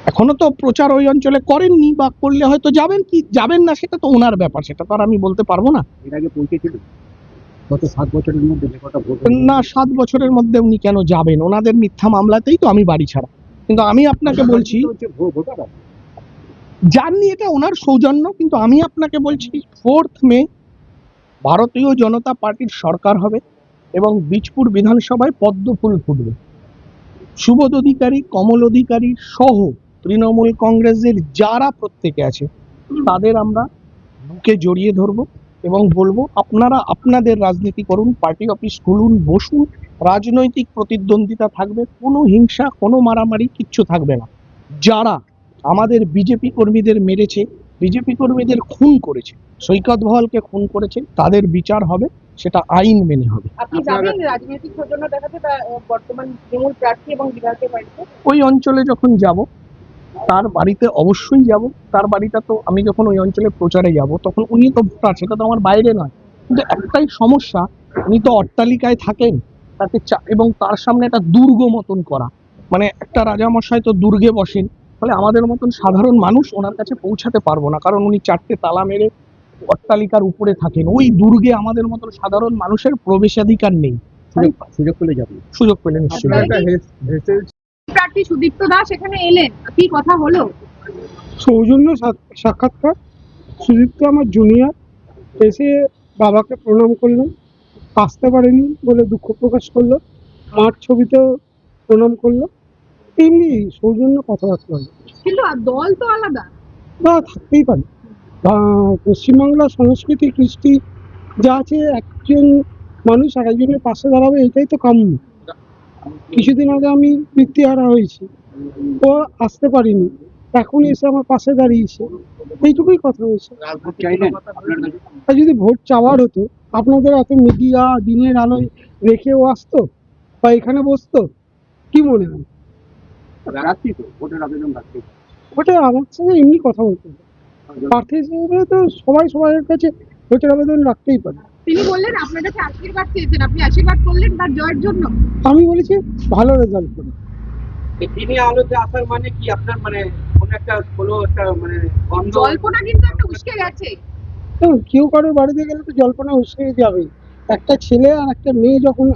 এখনো তো প্রচার ওই অঞ্চলে করেননি, বা করলে হয়তো যাবেন কি যাবেন না সেটা তো ওনার ব্যাপার, সেটা তো আর আমি বলতে পারবো না। এর আগে পৌঁছেছিল গত 7 বছরের মধ্যে যে কটা ভোট না, 7 বছরের মধ্যে উনি কেন যাবেন? ওনাদের মিথ্যা মামলাতেই তো আমি বাড়ি ছাড়া। কিন্তু আমি আপনাকে বলছি, ভোটার আছে। জাননি, এটা ওনার সৌজন্য, কিন্তু আমি আপনাকে বলছি 4 মে ভারতীয় জনতা পার্টির সরকার হবে এবং বীজপুর বিধানসভায় পদ্ম ফুল ফুটবে। সুবোধ অধিকারী, কমল অধিকারী সহ তৃণমূল কংগ্রেসের যারা প্রত্যেকে আছে তাদের আমরা বুকে জড়িয়ে ধরবো এবং বলবো আপনারা আপনাদের রাজনীতি করুন, পার্টি অফিস খুলুন, বসুন, রাজনৈতিক প্রতিদ্বন্দ্বিতা থাকবে, কোনো হিংসা, কোনো মারামারি কিচ্ছু থাকবে না। যারা আমাদের বিজেপি কর্মীদের মেরেছে, বিজেপি কর্মীদের খুন করেছে, সৈকত বহালকে খুন করেছে, তাদের বিচার হবে, সেটা আইন মেনে হবে। আপনি যাবেন রাজনৈতিক সৌজন্য দেখাতে বর্তমান তৃণমূল প্রার্থী এবং বিধায়কের বাড়িতে? ওই অঞ্চলে যখন যাব তার বাড়িতে অবশ্যই যাব। তার বাড়িটা তো আমি যখন ওই অঞ্চলে প্রচারে যাব তখন উনি তো ভোটার, সেটা তো আমার বাইরে নয়। কিন্তু একটাই সমস্যা, উনি তো অট্টালিকায় থাকেন, তাকে এবং তার সামনে একটা দুর্গ মতন করা, মানে একটা রাজামশাই তো দুর্গে বসেন, ফলে আমাদের মতন সাধারণ মানুষ ওনার কাছে পৌঁছাতে পারবো না, কারণ উনি 4টে তালা মেরে অট্টালিকার উপরে থাকেন। ওই দুর্গে আমাদের মতন সাধারণ মানুষের প্রবেশাধিকার নেই। সুযোগ পেলে যাবেন। সুযোগ পেলে নিশ্চয়ই। প্রার্থী সুদীপ্ত দাস এখানে এলেন, কি কথা হলো? সৌজন্য সাক্ষাৎকার। সুদীপ্ত আমার জুনিয়র, এসে বাবাকে প্রণাম করলেন, আসতে পারেনি বলে দুঃখ প্রকাশ করলো, মার ছবিতেও প্রণাম করলো, এমনি সৌজন্য কথাবার্তা হলো। কিন্তু দল তো আলাদা। বা থাকতেই পারে, পশ্চিমবাংলার সংস্কৃতি কৃষ্টি যা আছে, একজন মানুষ আর একজনের পাশে দাঁড়াবে, এটাই তো কাম্য। কিছুদিন আগে আমি বৃত্তিহারা হয়েছি, ও আসতে পারিনি, এখন এসে আমার পাশে দাঁড়িয়েছে, এইটুকুই কথা হয়েছে। আর যদি ভোট চাওয়ার হতো, আপনাদের এত মিডিয়া দিনের আলোয় রেখেও আসতো বা এখানে বসতো, কি মনে হয়? ওটা আমার সঙ্গে এমনি কথা বলতে হবে। প্রার্থী হিসেবে তো সবাই সবার কাছে ভোটের আবেদন রাখতেই পারে। তিনি বললেন আপনার কাছে আশীর্বাদ চেয়েছেন, আপনি আশীর্বাদ করলেন তার জয়ের জন্য। আমি বলেছি ভালো রেজাল্ট করে। তিনি আলোতে আসার মানে কি আপনার, মানে কোন একটা হলো একটা মানে জল্পনা কিন্তু একটা উস্কে গেছে। কেউ কারোর বাড়িতে গেলে তো জল্পনা উস্কে যাবে। একটা ছেলে আর একটা মেয়ে যখন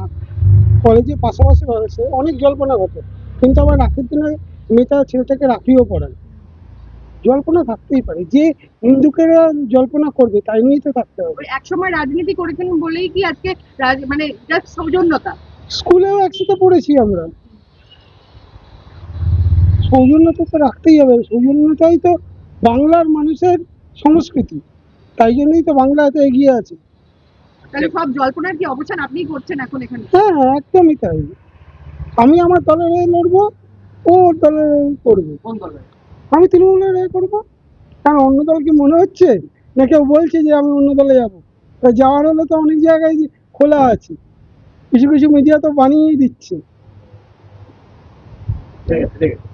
কলেজে পাশাপাশি রয়েছে, অনেক জল্পনা ঘটে, কিন্তু আবার রাখির দিনে মেয়েটা ছেলেটাকে রাখিও পড়ায়, জল্পনা থাকতেই পারে। যে হিন্দুকেরা জল্পনা করবে তাই নিয়েই তো থাকতে হবে। এক সময় রাজনীতি করেছেন বলেই কি আজকে মানে জাস্ট সৌজন্যতা? স্কুলেও একসাথে পড়েছি আমরা, সৌজন্যতা তো রাখতেই হবে। সৌজন্যতাই তো বাংলার মানুষের সংস্কৃতি, তাই জন্যই তো বাংলা এত এগিয়ে আছে। তাহলে সব জল্পনার কি অবসান আপনিই করছেন এখন এখানে? হ্যাঁ, একদমই তাই। আমি আমার দলের হয়ে লড়বো, ও ওর দলের হয়ে করবে। আমি তৃণমূলের হয়ে করবো। কারণ অন্য দল কি মনে হচ্ছে না কেউ বলছে যে আমি অন্য দলে যাবো? যাওয়ার হলে তো অনেক জায়গায় খোলা আছে, কিছু কিছু মিডিয়া তো বানিয়েই দিচ্ছে। ঠিক আছে।